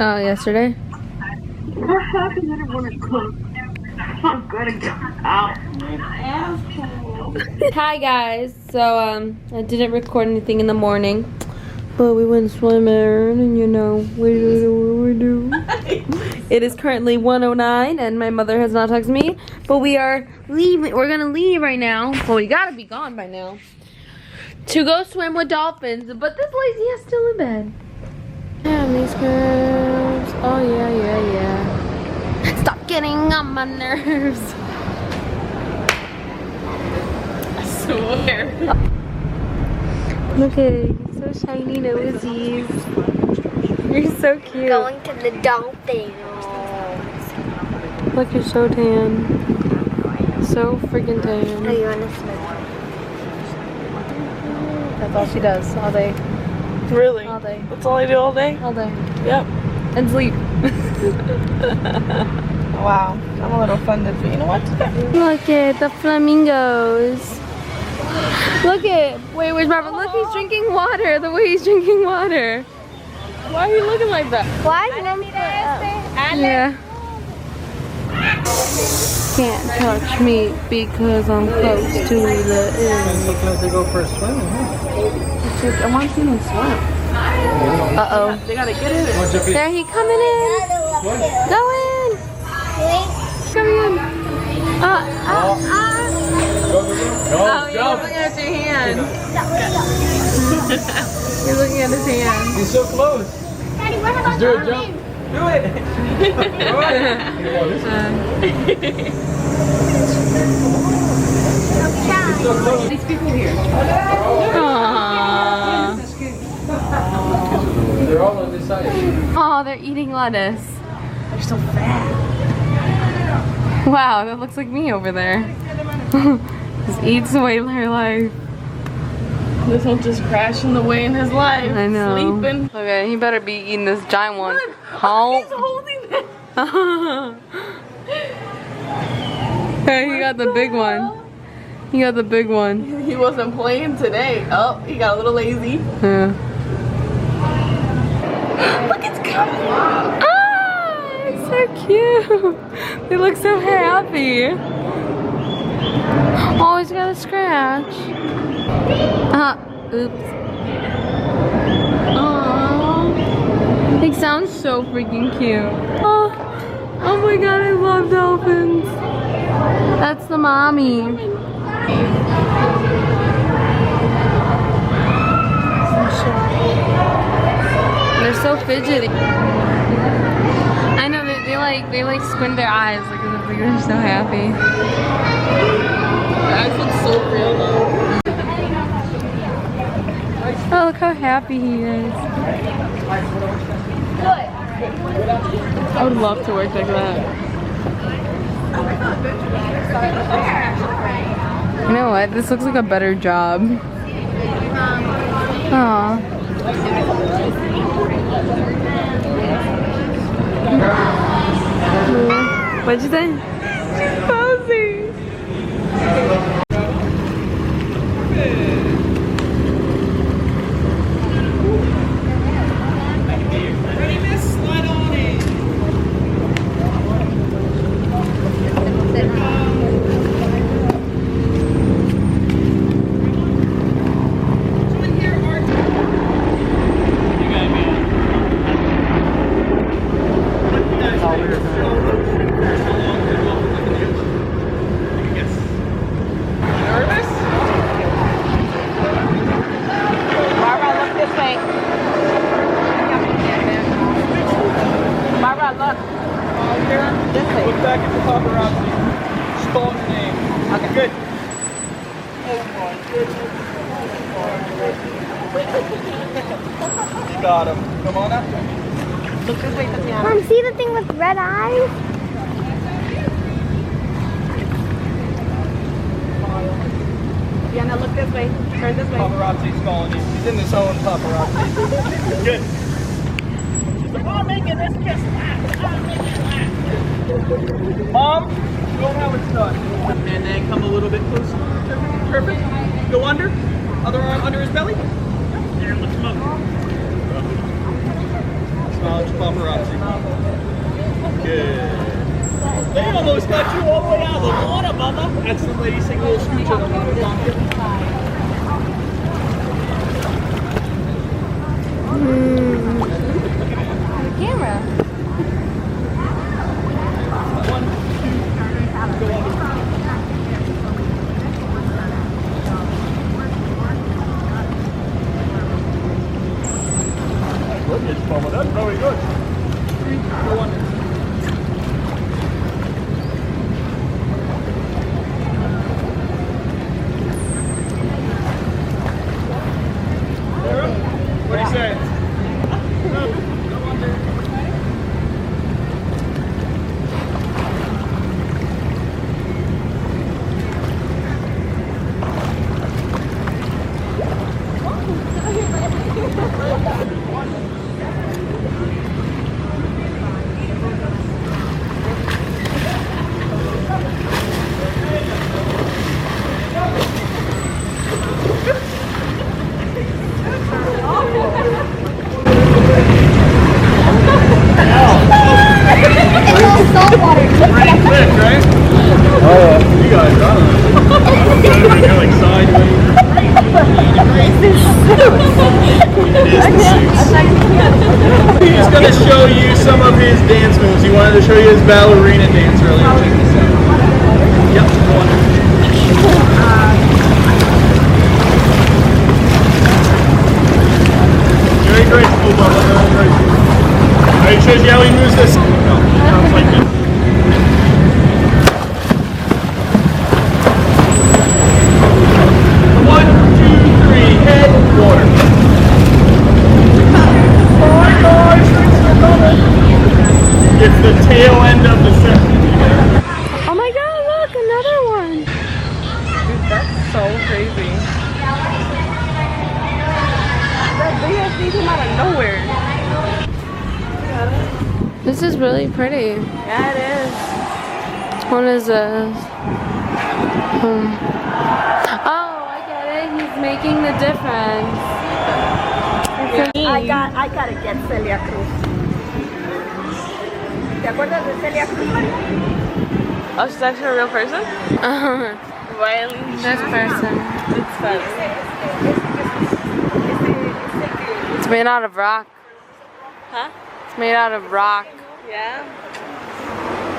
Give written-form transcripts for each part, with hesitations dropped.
Oh, yesterday? What happened? I didn't want to cook. I'm gonna go out. Hi guys. So I didn't record anything in the morning, but we went swimming and you know we do what we do. It is currently 1:09 and my mother has not texted me, but we are leaving. We're gonna leave right now. Well, we gotta be gone by now to go swim with dolphins. But this lazy is still in bed. Damn these curves. Oh yeah. Stop getting on my nerves. I swear. Look at it. So shiny nosies. You're so cute. Going to the dolphins. Look, you're so tan. So freaking tan. Oh, you want to swim? That's all she does all day. Really? All day. That's all I do all day? All day. Yep. And sleep. Wow. I'm a little funded, but you know what? Look at the flamingos. Look at, wait, where's Robert? Look, he's drinking water. The way he's drinking water. Why are you looking like that? Why is it Yeah. Can't touch me because I'm close to the end. Sometimes they go for a swim, huh? I want to see them swim. Uh-oh. They gotta get in it. There he coming in. Go in. Come in. Oh, you're looking at your hand. You're looking at his hand. He's so close. Daddy, what about Do a jump. Do it. He's so close. These people here. Aww. They're all on this side. Oh, they're eating lettuce. They're so fat. Wow, that looks like me over there. Just eats away her life. This one just crashing away in his life. I know. Sleeping. Okay, he better be eating this giant one. Look, Oh. he's holding it. Hey, he got the big one. He got the big one. He wasn't playing today. Oh, he got a little lazy. Yeah. Look, it's coming. Ah, it's so cute. They look so happy. Oh, he's got a scratch. Oops. Aww. They sound so freaking cute. Oh my god, I love dolphins. That's the mommy. They're so fidgety. I know they like squint their eyes like they're so happy. Their eyes look so real though. Oh, look how happy he is. I would love to work like that. You know what? This looks like a better job. Aww. What'd you say? Posey. Look back at the paparazzi. Spell your name. Okay. Good. Oh my goodness. You got him. Come on up. Look this way, Tatiana. Mom, see the thing with red eyes? Tatiana, look this way. Turn this way. Paparazzi's calling you. He's in his own paparazzi. Good. I'm making this kiss laugh. Mom, show him how it's done. And then come a little bit closer. Perfect. Go under. Other arm under his belly. There, let's move. smile at your paparazzi. Good. They almost got you all the way out of the water, mama. That's the lady singing a little scooch on the water. Camera. It's followed up. Very good. Go on. What do you say? Saltwater. Pretty quick, right? Oh, you guys, I don't know. You're like sideways. He's going to show you some of his dance moves. He wanted to show you his ballerina dance earlier. Check this out. Yep, go on. Very graceful, Bubba. Very graceful. Alright, he shows you how he moves this. No, sounds like this. One, two, three, head, water. Hi guys, thanks for coming. It's the tail end of the session. Oh my god, look, another one. Dude, that's so crazy. That big ass thing came out of nowhere. This is really pretty. Yeah, it is. What is this? Oh, I get it. He's making the difference. I gotta get Celia Cruz. ¿Te acuerdas de Celia Cruz? Oh, she's actually a real person? Riley. This person. It's fun. It's made out of rock. Huh? It's made out of rock. Yeah.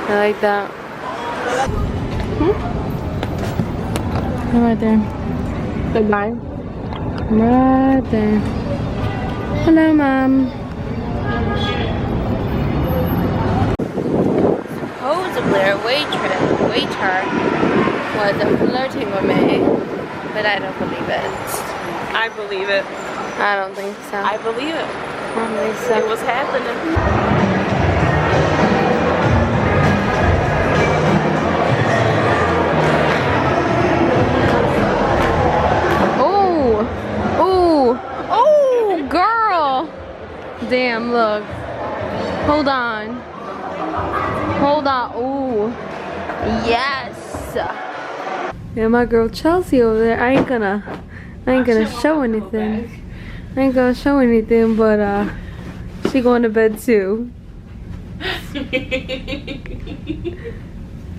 I like that. Right there. The guy. Right there. Hello, Mom. Supposedly, our waiter was flirting with me, but I don't believe it. I believe it. I don't think so. I believe it. I don't think so. It was happening. Oh, girl. Damn, look. Hold on. Hold on. Ooh. Yes. Yeah, my girl Chelsea over there. I ain't gonna show anything. I ain't gonna show anything, but she going to bed too.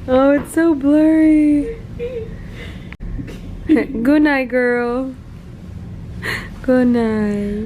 Oh, it's so blurry. Good night, girl. Good night.